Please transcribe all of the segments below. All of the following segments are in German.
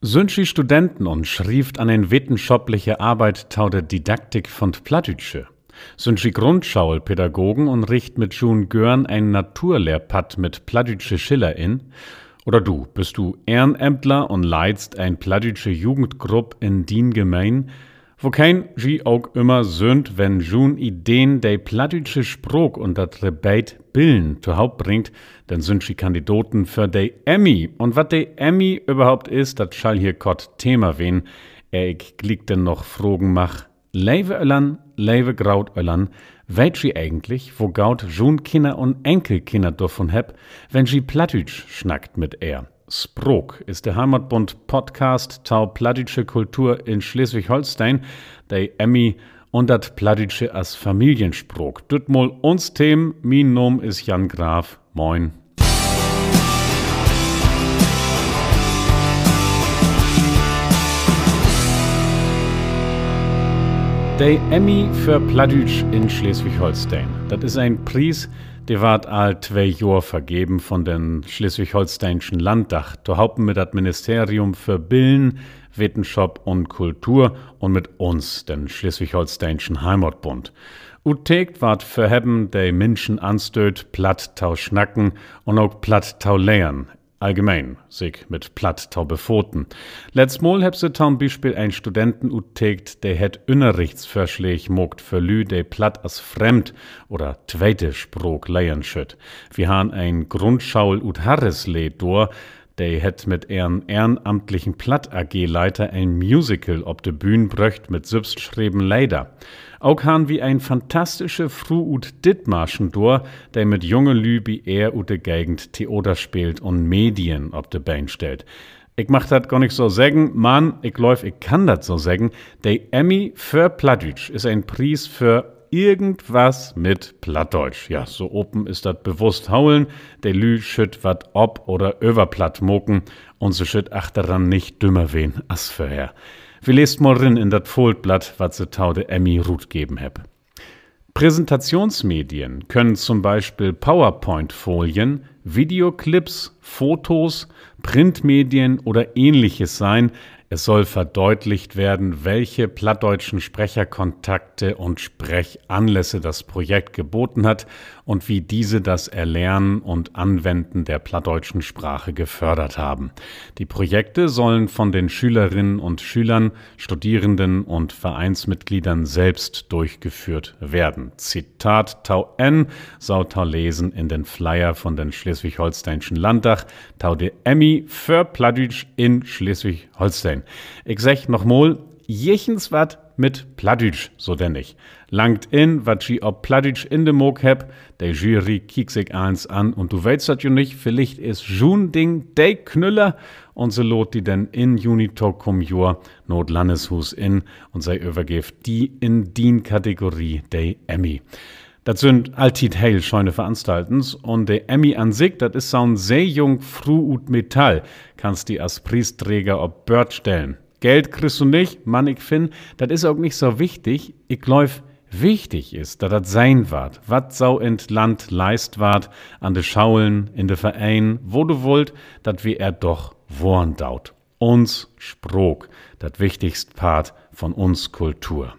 Sündschi Studenten und schrieft an eine wissenschaftliche Arbeit tau der Didaktik von Plattdütsche. Sündschi Grundschulpädagogen und richt mit June Görn ein Naturlehrpad mit Plattdütsche Schiller in. Oder du, bist du Ehrenämtler und leitst ein Plattdütsche Jugendgrupp in Dien Gemein, wo kein G auch immer söhnt, wenn June Ideen der Plattdütsche Sprog und dat Rebeit Billen zu Haupt bringt, dann sind sie Kandidaten für de Emmy. Und wat de Emmy überhaupt ist, dat schall hier kort Thema wen. Ich glick denn noch Fragen mach. Lewe Öllern, lewe Graut Öllern, weet sie eigentlich, wo gaut June Kinder und Enkelkinder davon heb, wenn sie Plattdütsch schnackt mit er? Sprog ist der Heimatbund Podcast tau Plattdütsche Kultur in Schleswig-Holstein, der Emmy und dat Plattdütsche as Familiensprog. Düt mol uns Themen, min Nom is Jan Graf. Moin. Der Emmy für Plattdütsch in Schleswig-Holstein. Das ist ein Preis, der ward all 2 Jahr vergeben von den Schleswig-Holsteinischen Landtag. Da haupten mit das Ministerium für Bilden, Wissenschaft und Kultur und mit uns, den Schleswig-Holsteinischen Heimatbund. Utegt ward für haben der Menschen anstöt, platt tau schnacken und auch platt tau lehren. Allgemein, sich mit platt tau befoten. Letzt Mal heb se taum Beispiel ein Studenten utegt, der het Unterrichtsvorschläg mogt für Lü, der platt as fremd oder zweite Sprog lehren schütt. Wir han ein Grundschul ut Harreslee dor, der het mit ihren ehrenamtlichen Platt-AG-Leiter ein Musical ob de Bühn bröcht mit selbstschreiben Leider. Auch han wie ein fantastische Fru ut Dithmarschen dor, der mit junge Lü wie er ut de Gegend Theater spielt und Medien ob de Bein stellt. Ich mach dat gar nicht so sagen, Mann, ich kann dat so sagen. Der Emmy für Plattdütsch ist ein Preis für irgendwas mit Plattdeutsch. Ja, so open ist dat bewusst haulen, der Lü schütt wat ob oder überplatt moken und so schütt achteran nicht dümmer wen as vorher. Wir lest mal rin in dat Foldblatt, wat se tau de Emmy Rut geben heb. Präsentationsmedien können zum Beispiel PowerPoint-Folien, Videoclips, Fotos, Printmedien oder ähnliches sein. Es soll verdeutlicht werden, welche plattdeutschen Sprecherkontakte und Sprechanlässe das Projekt geboten hat und wie diese das Erlernen und Anwenden der plattdeutschen Sprache gefördert haben. Die Projekte sollen von den Schülerinnen und Schülern, Studierenden und Vereinsmitgliedern selbst durchgeführt werden. Zitat Tau N, sau tau lesen in den Flyer von den Schleswig-Holsteinischen Landtag, tau de Emmy für Plattdütsch in Schleswig-Holstein. Ich sag nochmal, jechens wat mit Plattdütsch, so denn ich. Langt in, wat sie ob Plattdütsch in de Mog heb, der Jury kiek sich eins an und du weißt dat jo nicht, vielleicht ist June-Ding de Knüller und so lot die denn in Juni kom Jor not Landeshus in und sei übergeeft die in dien Kategorie de Emmy. Das sind altit heil scheune Veranstaltens und der Emmy an sich, das ist so ein sehr jung Fru ut Metall, kannst die als Priesträger ob Börd stellen. Geld kriegst du nicht, Mann, ich find, das ist auch nicht so wichtig. Ich glaub, wichtig ist, dass das sein ward, wat sau ent Land leist ward, an de Schaulen, in de Verein, wo du wollt, dat wir doch worn daut. Uns Sprog, das wichtigst Part von uns Kultur.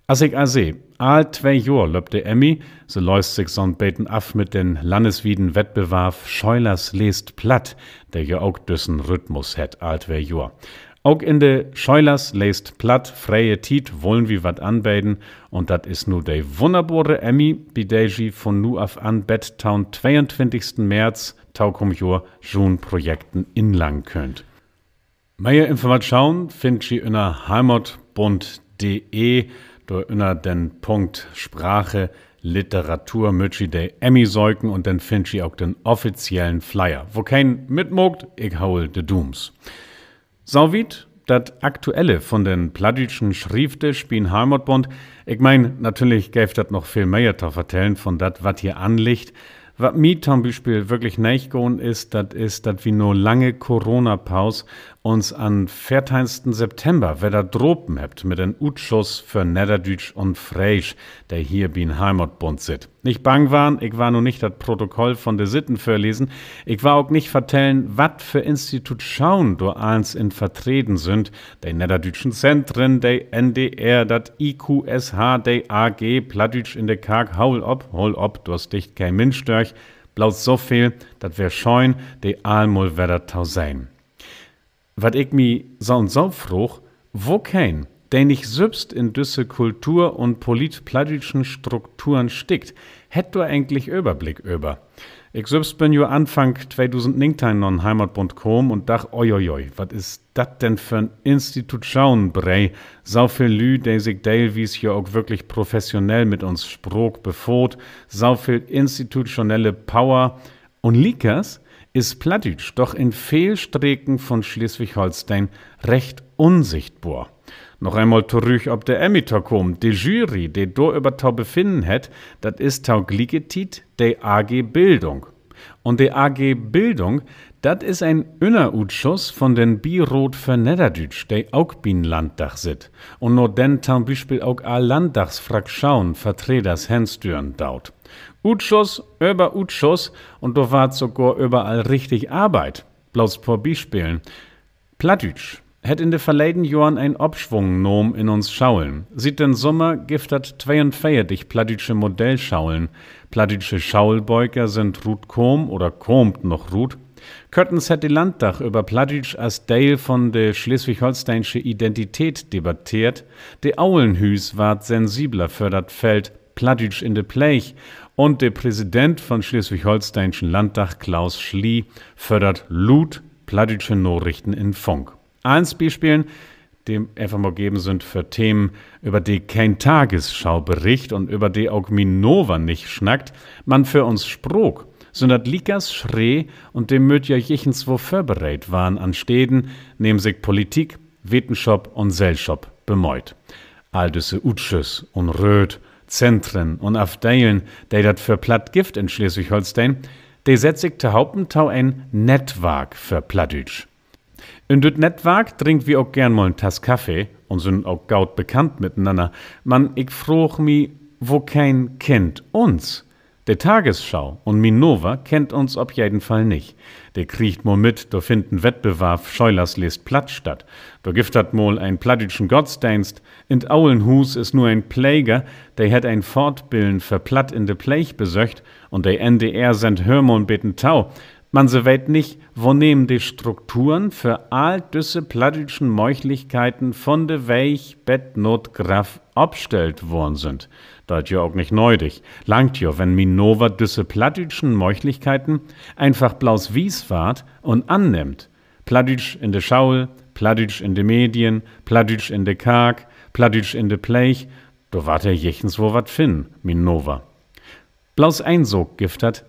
Als ich seh, all 2 Jahr löbt der Emmy, so läust sich so'n beten af mit den landeswieden Wettbewerb Scheulers lest platt, der ja auch düssen Rhythmus het all 2 Jahr. Auch in de Scheulers lest platt, freie Tiet wollen wir wat anbeten und dat is nu de wunderbare Emmy, bi deji von nu af an Betttown 22. März, taukum Jor, June Projekten inlang könnt. Mehr Informationen findet ihr unter heimatbund.de unter den Punkt Sprache, Literatur, mötschi de Emmy säugen und dann findet ihr auch den offiziellen Flyer. Wo kein mitmogt, ich haul de Dooms. So weit das Aktuelle von den plattdütschen Schriften spielen Heimatbund. Ich mein, natürlich gäbe das noch viel mehr zu vertellen von dat, was hier anliegt. Was mir zum Beispiel wirklich nicht gehen ist, das wie nur lange Corona-Pause uns an 14. September wieder dropen hebt mit en Utschuss für Niederdütsch und Freisch, der hier bin Heimatbund sit. Nicht bang waren, ich war nur nicht das Protokoll von de Sitten verlesen, ich war auch nicht vertellen, wat für Institutionen do eins in vertreten sind, de Niederdütschen Zentren, de NDR, dat IQSH, de AG, Plattdütsch in de Karg, hol ob, du hast dicht kein Mensch durch, blaus so viel, dat wär scheun, de Almol wär dat tau sein. Wat ich mi so und so fruch, wo kein, der nicht selbst in düsse Kultur- und politplattischen Strukturen stickt, hätt du eigentlich Überblick über. Ich selbst bin jo Anfang 2019 non Heimatbund kom und dach, oi, wat is dat denn für ein Institution, Brei? So viel Lü, der sich teilweise ja auch wirklich professionell mit uns Sprog befot, so viel institutionelle Power und Likas ist Plattdütsch doch in Fehlstrecken von Schleswig-Holstein recht unsichtbar. Noch einmal zurück ob der Emitter kommt. Die Jury, die do über tau befinden het, dat is tau gligetit de AG Bildung. Und de AG Bildung, dat is ein Innerausschuss von den Bierot für Niederdütsch, de auch bin Landdach sit. Und nur den zum Beispiel auch a Landdachsfraktionen Vertreters Hänstüren daut. Utschuss über Utschuss und da wart sogar überall richtig Arbeit. Bloß vor Beispielen. Plattdütsch hätt in de verleiden Jahren ein Abschwung genommen in uns Schaulen. Sieht den Sommer giftet 42 plattdütsche Modellschaulen. Plattdütsche Schaulbeuger sind Ruth kom oder kommt noch Ruth. Köttens hätt die Landdach über Plattdütsch als Teil von de schleswig-holsteinische Identität debattiert. De Aulenhüs ward sensibler für dat Feld Plattdütsch in de Pleich und der Präsident von Schleswig-Holsteinischen Landtag Klaus Schlie fördert Lut plattdütsche Nachrichten in Funk. Eins Beispielen, dem einfach mal geben sind für Themen, über die kein Tagesschaubericht und über die auch Minova nicht schnackt, man für uns sprog, sondern Likas Schree und dem möt ja jichens wo vorbereit waren an Städten, nehmen sich Politik, Wissenschaft und Gesellschaft bemeut. All diese Utschüss und Röd, Zentren und Afdeilen, die dat für platt Gift in Schleswig-Holstein, die setzt sich te Hauptentau ein Netzwerk für Plattdütsch. In dit Netzwerk trinkt wir auch gern mal einen Tass Kaffee und sind auch gaut bekannt miteinander. Ich frag mi, wo kein kennt uns. Der Tagesschau und Minova kennt uns auf jeden Fall nicht. Der kriegt mo mit, da finden Wettbewerb Scheulers lest Platt statt. Da gibt dat mol ein plattdütschen Gottesdienst. In Aulenhus ist nur ein Pfleger, der hat ein Fortbilden für Platt in de Pleich besöcht und der NDR sendt Hörmon beten Tau. Man se weit nicht, wo nehmen die Strukturen für all düsse plattdütschen Möglichkeiten von de Weich Bettnotgraf abstellt worden sind. Dat ja auch nicht neudig. Langt ja, wenn Minova düsse plattdütschen Möglichkeiten einfach blaus wies wart und annimmt. Plattdütsch in de Schaul, Plattdütsch in de Medien, Plattdütsch in de Karg, Plattdütsch in de Pleich, do wart jechens wo wat finden, Minova. Blaus Einsog giftet,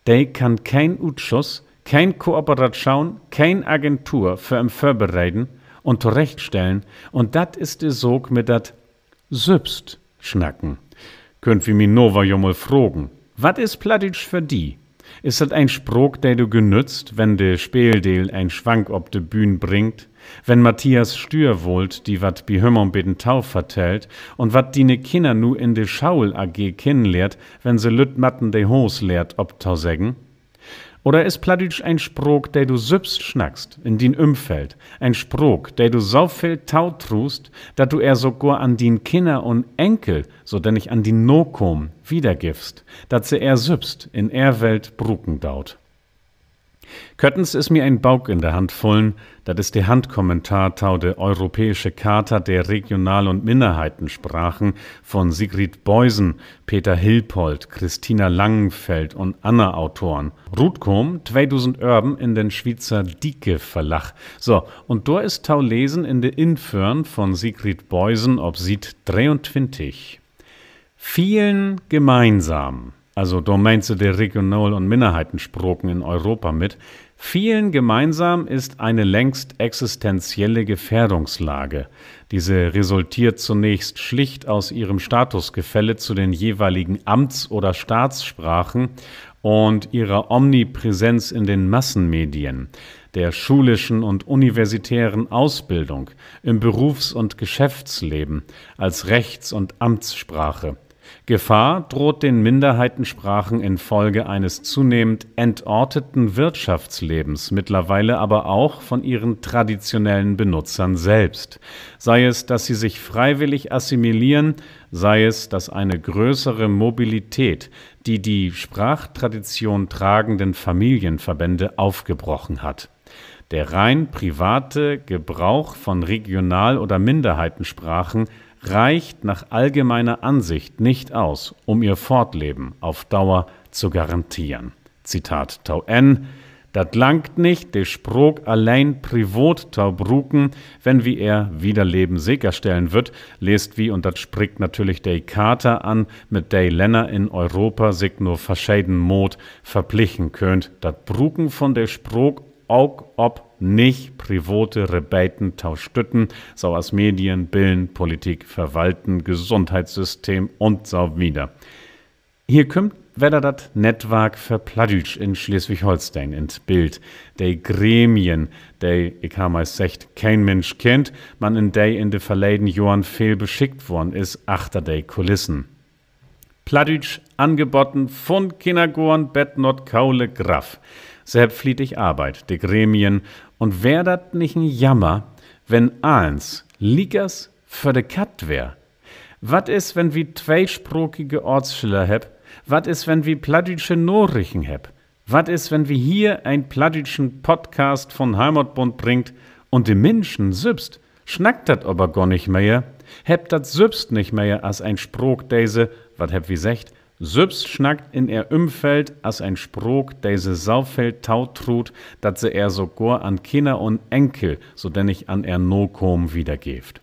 der kann kein Utschuss, kein Kooperation, kein Agentur für im Vorbereiten und zurechtstellen und dat ist de Sog mit dat Sübst schnacken. Könnt wir Minova jo mal fragen, wat is Plattdütsch für die? Ist dat ein Sprog, der du genützt, wenn de Speeldeel ein Schwank ob de Bühn bringt? Wenn Matthias Stürwold die wat bi Hümmern beten Tau vertellt und wat die ne Kinder nu in de Schaul AG kennenlehrt, wenn se Lüttmatten de Hos lehrt ob Tau sägen? Oder ist Plattdütsch ein Sprog, der du sübst schnackst in din Umfeld? Ein Sprog, der du so viel Tau trust, dat du er sogar an din Kinder und Enkel, so denn ich an din Nokom wiedergibst, dat se er sübst in er Welt bruken daut. Köttens ist mir ein Bauk in der Hand vollen, dat ist der Handkommentar tau de Europäische Charta der Regional- und Minderheitensprachen von Sigrid Beusen, Peter Hilpold, Christina Langenfeld und Anna Autoren. Rutkom 2000 Urban in den Schweizer Dicke Verlag. So, und da ist tau lesen in de Införn von Sigrid Beusen ob Sied 23. Vielen gemeinsam. Also da meinst du der Regional- und Minderheitensprachen in Europa mit. Vielen gemeinsam ist eine längst existenzielle Gefährdungslage. Diese resultiert zunächst schlicht aus ihrem Statusgefälle zu den jeweiligen Amts- oder Staatssprachen und ihrer Omnipräsenz in den Massenmedien, der schulischen und universitären Ausbildung, im Berufs- und Geschäftsleben, als Rechts- und Amtssprache. Gefahr droht den Minderheitensprachen infolge eines zunehmend entorteten Wirtschaftslebens, mittlerweile aber auch von ihren traditionellen Benutzern selbst. Sei es, dass sie sich freiwillig assimilieren, sei es, dass eine größere Mobilität die Sprachtradition tragenden Familienverbände aufgebrochen hat. Der rein private Gebrauch von Regional- oder Minderheitensprachen reicht nach allgemeiner Ansicht nicht aus, um ihr Fortleben auf Dauer zu garantieren. Zitat Tau N. Dat langt nicht, de Sprog allein privat tau bruken, wenn wie er Wiederleben sicherstellen wird, lest wie, und dat spricht natürlich de Charta an, mit de Länder in Europa sich nur verscheiden Mod verpflichten könnt, dat Bruken von de Sprog auch ob nicht private Rebeten tauschtütten, so aus Medien, Bilden, Politik, Verwalten, Gesundheitssystem und so wieder. Hier kommt wieder das Netzwerk für Plattdeutsch in Schleswig-Holstein ins Bild. Die Gremien, die, ich habe mal gesagt, kein Mensch kennt, man in der in de verleden Jahren viel beschickt worden ist, achter de Kulissen. Plattdeutsch angeboten von Kindergorn, Bettnot, Kaule, Graf. Selbstflietig Arbeit, de Gremien, und wär dat nicht ein Jammer, wenn eins Liegers für de Kat wär? Wat is, wenn wie zweisprachige Ortsschiller heb? Wat is, wenn wie plattdeutsche Nachrichten heb? Wat is, wenn wie hier ein plattdeutschen Podcast von Heimatbund bringt und de Menschen selbst schnackt dat aber gar nicht mehr? Heb dat selbst nicht mehr als ein Sprach diese, wat heb wie secht, selbst schnackt in er Umfeld als ein Sprog, diese Saufeld tautrut, dat se er sogar an Kinder und Enkel, so denn ich an er no-kom wiedergeft.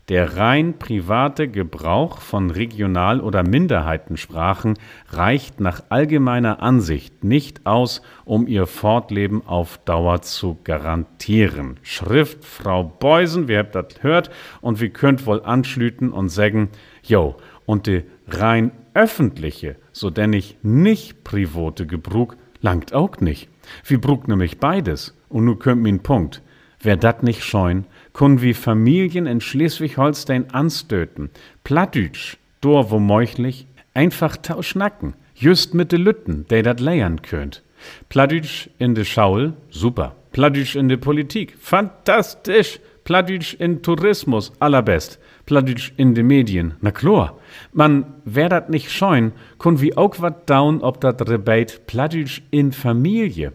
Der rein private Gebrauch von Regional- oder Minderheitensprachen reicht nach allgemeiner Ansicht nicht aus, um ihr Fortleben auf Dauer zu garantieren. Schrift Frau Beusen, wir habt das hört, und wir könnt wohl anschlüten und sagen, jo, und die rein öffentliche, so denn ich nicht private Gebrauch, langt auch nicht. Wir brug nämlich beides. Und nu könnt min Punkt. Wer dat nicht scheuen, können wie Familien in Schleswig-Holstein anstöten. Plattdeutsch, dor wo möglich, einfach tauschnacken. Just mit de Lütten, der dat leiern könnt. Plattdeutsch in de Schaul, super. Plattdeutsch in de Politik, fantastisch. Plattdeutsch in Tourismus, allerbest. Plattdeutsch in de Medien, na klar. Man, wer dat nicht scheuen, kun wie auch wat down ob dat Rebate Plattdeutsch in Familie.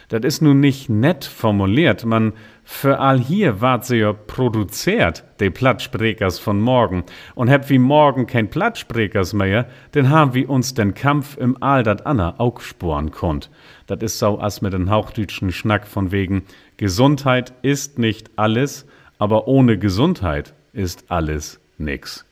Dat is nun nicht nett formuliert, man, für all hier wart sie ja produziert, de Plattsprechers von morgen. Und heb wie morgen kein Plattsprechers mehr, denn haben wir uns den Kampf im All dat Anna auch sporen konnt. Dat is so as mit den hauchdeutschen Schnack von wegen, Gesundheit ist nicht alles, aber ohne Gesundheit ist alles nix.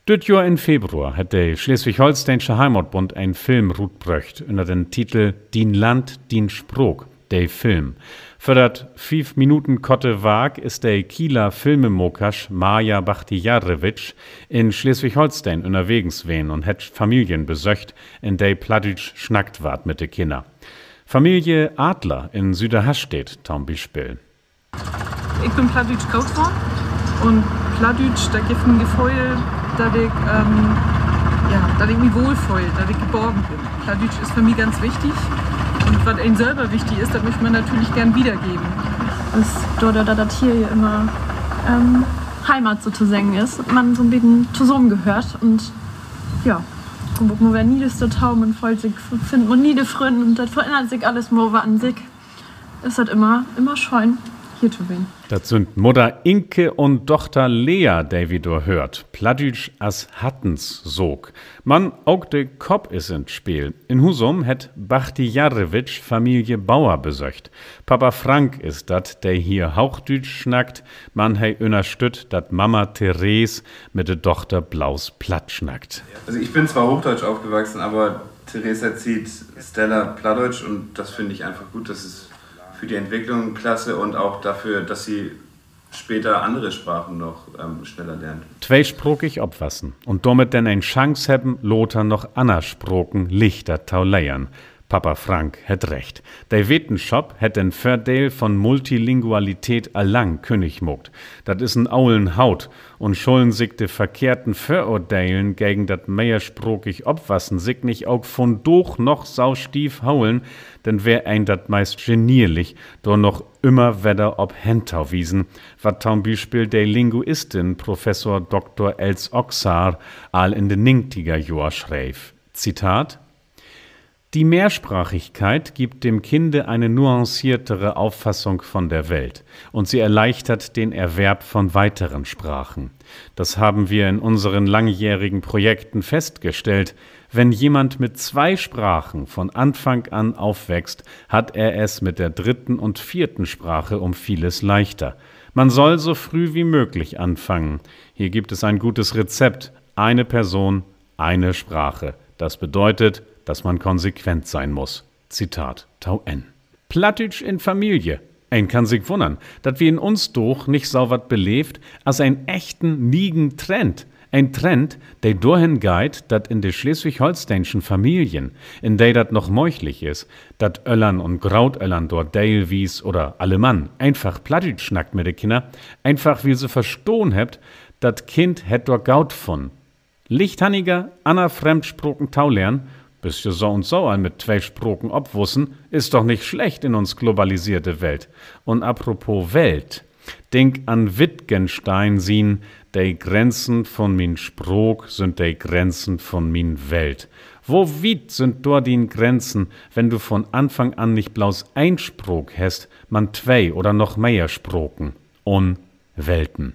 Düt Jahr in Februar hat der Schleswig-Holsteinische Heimatbund einen Film rutbröcht unter dem Titel Din Land, din Sprog, der Film. Für dat 5 Minuten Kotte Wag ist der Kieler Filmemokasch Maja Bachtijarewitsch in Schleswig-Holstein unterwegs wen und hat Familien besöcht, in der Plattdeutsch schnackt ward mit de Kinder. Familie Adler in Süderhastedt, zum Beispiel. Ich bin Plattdeutsch groß geworden und Plattdeutsch, da gibt ein Gefühl, dass ich mich wohlfühle, dass ich geborgen bin. Plattdeutsch ist für mich ganz wichtig und was einem selber wichtig ist, das möchte man natürlich gern wiedergeben. Dass hier immer Heimat so zu singen ist, man so ein bisschen zusammengehört und ja, man wird nie das total, man freut sich, findet man nie die Freunde und das verändert sich alles mal an sich. Ist das immer schön. Hier zu wen. Das sind Mutter Inke und Tochter Lea, der wie du hört. Plattdeutsch as hattens sog. Man, auch de Kopp is ins Spiel. In Husum hat Bachtijarewitsch Familie Bauer besöcht. Papa Frank ist dat, der hier Hauchdeutsch schnackt. Man hei unterstützt, dat Mama Therese mit de Tochter Blaus platt schnackt. Also ich bin zwar Hochdeutsch aufgewachsen, aber Therese erzählt Stella Plattdeutsch und das finde ich einfach gut. Das ist für die Entwicklung klasse und auch dafür, dass sie später andere Sprachen noch schneller lernt. Zweisprachig obwassen und damit denn ein Chance haben, Lothar noch Anna Sproken lichter tauleiern. Papa Frank hätt recht. Der Wetenschop hätt den Verdeel von Multilingualität allang König mogt. Dat is ein aulen Haut und schulden sich de verkehrten Verurteilen gegen dat meiersprokig obwassen sich nicht auch von doch noch saustief haulen, denn wär ein dat meist genierlich, doch noch immer wedder ob Hentau wiesen, wat zum Beispiel der Linguistin Professor Dr. Els Oxar all in den 90er Jahr schreif. Zitat: Die Mehrsprachigkeit gibt dem Kinde eine nuanciertere Auffassung von der Welt und sie erleichtert den Erwerb von weiteren Sprachen. Das haben wir in unseren langjährigen Projekten festgestellt. Wenn jemand mit 2 Sprachen von Anfang an aufwächst, hat er es mit der 3. und 4. Sprache um vieles leichter. Man soll so früh wie möglich anfangen. Hier gibt es ein gutes Rezept. Eine Person, eine Sprache. Das bedeutet, dass man konsequent sein muss. Zitat Tau N. Plattdeutsch in Familie. Ein kann sich wundern, dat wir in uns doch nicht so wat belebt, als ein echten niegen Trend. Ein Trend, der dahin geht, dat in de schleswig-holsteinischen Familien, in der dat noch möglich ist, dat Öllern und Grautöllern dort Deilwies oder Alemann einfach Plattdeutsch schnackt mit de Kinder, einfach wie sie verstohn hebt, dat Kind hätt dort Gaut von. Lichthanniger, Anna Fremdsproken Taulernen, bis je so und so all mit 2 Sproken obwussen, ist doch nicht schlecht in uns globalisierte Welt. Und apropos Welt, denk an Wittgenstein sien, de Grenzen von min Sprok sind de Grenzen von min Welt. Wo weit sind dort die Grenzen, wenn du von Anfang an nicht bloß ein Sprok hast, man 2 oder noch mehr Sproken und Welten.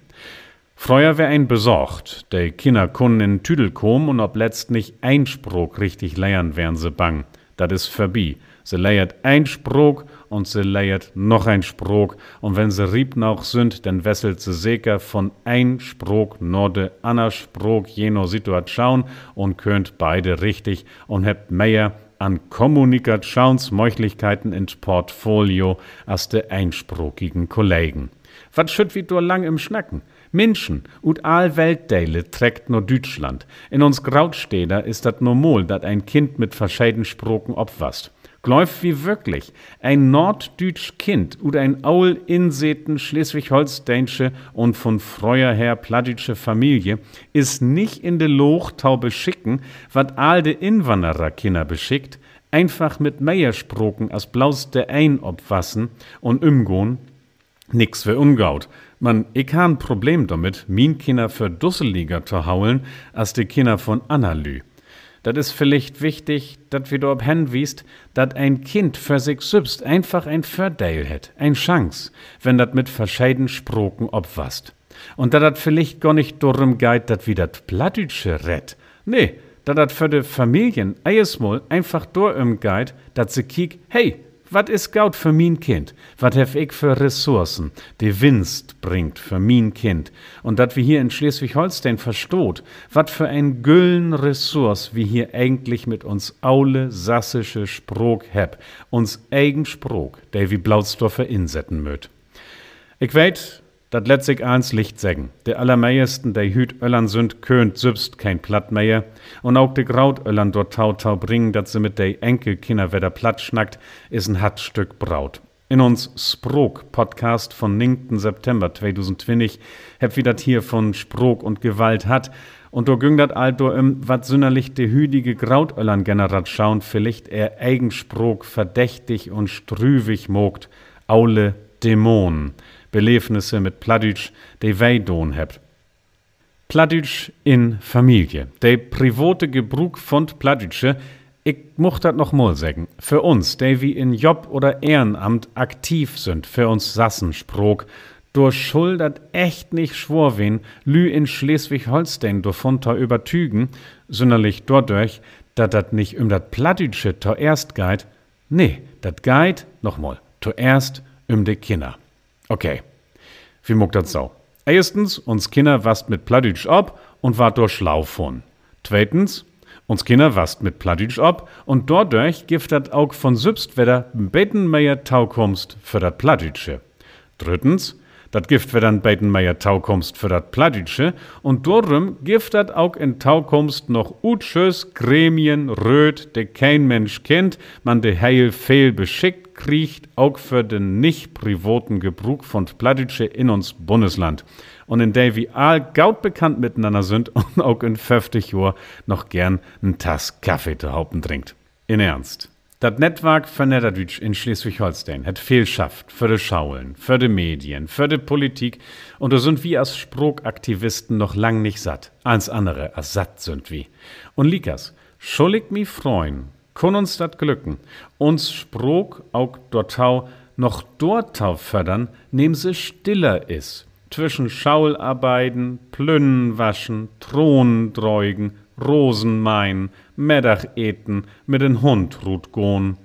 Früher wär ein besorgt, de Kinder kunnen in Tüdel kommen und ob letzt nicht ein Sprok richtig leiern, wären sie bang. Dat is verbi. Sie leiert ein Sprok und sie leiert noch ein Sprok und wenn sie Riebnauch sind, dann wesselt sie sicher von ein Sprok nur de ander Sprok jeno Situation und könnt beide richtig und hebt mehr an Kommunikationsmöglichkeiten ins Portfolio als de einsprokigen Kollegen. Wat schütt wie du lang im Schnacken? Menschen und all Weltteile trägt nur Deutschland. In uns Grautstädter ist dat normal, dat ein Kind mit verschiedenen Sproken obwasst. Gläuft wie wirklich, ein norddütsch Kind und ein aul inseten schleswig-holsteinsche und von früher her plattdütsche Familie ist nicht in de Lochtau beschicken, wat all de Inwandererkinder beschickt, einfach mit Meiersproken als blaus de ein obwassen und umgehen, nix für ungaut. Ich ha ein Problem damit, min Kinder für dusseliger zu haulen, als die Kinder von Annalü. Dat is vielleicht wichtig, dat wir dort hinwiest, dat ein Kind für sich selbst einfach ein Vorteil hätt, ein Chance, wenn dat mit verschiedenen Sproken obwasst. Und dat vielleicht gar nicht darum geht, dat wir dat Plattdütsche rett. Nee, dat für de Familien eiesmol einfach darum geht, dat sie kiek, hey, wat is gaut für min Kind? Wat hef ich für Ressourcen, die Winst bringt für min Kind? Und dat wir hier in Schleswig-Holstein verstoht, wat für ein güllen Ressource wir hier eigentlich mit uns aule sassische Sprok heb, uns eigen Sprok, der wie Blautsdorfer insetten möt. Ich weet, dat letzt ich eins Licht sägen. De allermeisten, der hüt Öllern sind, könnt sübst kein Platt mehr. Und auch de Grautöllern dort Tau bringen, dat sie mit de Enkelkinder wieder platt schnackt, is ein Hattstück Braut. In uns Sprok-Podcast von 9. September 2020 hab wir dat hier von Sprok und Gewalt hat. Und do ging dat also wat sünderlich de hüdige Grautöllern-Generation vielleicht er eigen Sprok verdächtig und strüwig mogt, aule Dämonen. Belebnisse mit Plattdeutsch, die wei don hebt. Plattdeutsch in Familie. Der private Gebrauch von Plattdeutsche, ich mocht dat noch mal sagen, für uns, die wie in Job oder Ehrenamt aktiv sind, für uns Sassensprok, durch Schuld dat echt nicht schwor wen, lü in Schleswig-Holstein davon übertügen, sonderlich dadurch, dat nicht dat Plattdeutsche zuerst geht, nee, dat geht, nochmal, zuerst de Kinder. Okay, wie muckt das so? Erstens, uns Kinder wasst mit Plattdeutsch ab und wart durch schlau von. Zweitens, uns Kinder wasst mit Plattdeutsch ab und dadurch gibt dat auch von selbst wieder beten mehr Taukunst für dat Plattdeutsche. Drittens, Dat Gift wird dann beiden mehr Taukomst für dat Plattdütsche und darum gibt dat auch in Taukomst noch utschös Gremien röt, de kein Mensch kennt, man de heil fehl beschickt kriegt, auch für den nicht privaten Gebrauch von Plattdütsche in uns Bundesland. Und in der wir all gaut bekannt miteinander sind und auch in 50 Jahren noch gern einen Tass Kaffee zu Haupen trinkt. In Ernst. Das Netzwerk für Niederdütsch in Schleswig-Holstein hat viel schafft für die Schaulen, für die Medien, für die Politik und da sind wir als Sprachaktivisten noch lang nicht satt. Eins andere als satt sind wir. Und Likas, schuldig mi freuen, kann uns das glücken, uns Sprach auch dortau noch dortau fördern, nehm sie stiller is. Zwischen Schaularbeiten, Plünnen waschen, Thronen dreugen, Rosen meien, Mittag eten, mit den Hund ruht gohn.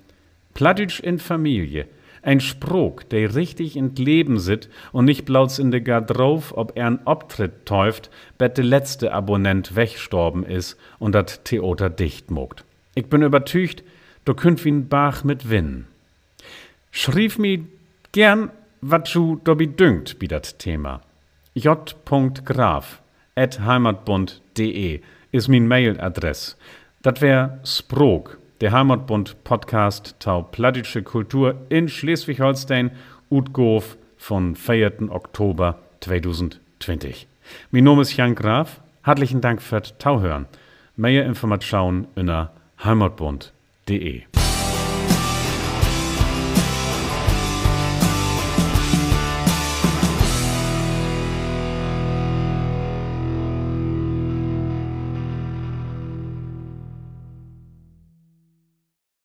Plattdütsch in Familie. Ein Sprach, der richtig in Leben sit und nicht blauts in de Garderobe, ob er ein Optritt täuft, bet de letzte Abonnent wegstorben is und dat Theater dicht mogt. Ich bin übertücht, du könnt wie n Bach mit Winn. Schrief mi gern, wat ju dobi dünkt, bi dat Thema. j.graf@heimatbund.de ist min Mailadress. Dat wär Sprog, der Heimatbund Podcast tau plattdütsche Kultur in Schleswig-Holstein, Utgof von 4. Oktober 2020. Mein Name ist Jan Graf. Herzlichen Dank fürs Tauhören. Mehr Informationen unter heimatbund.de.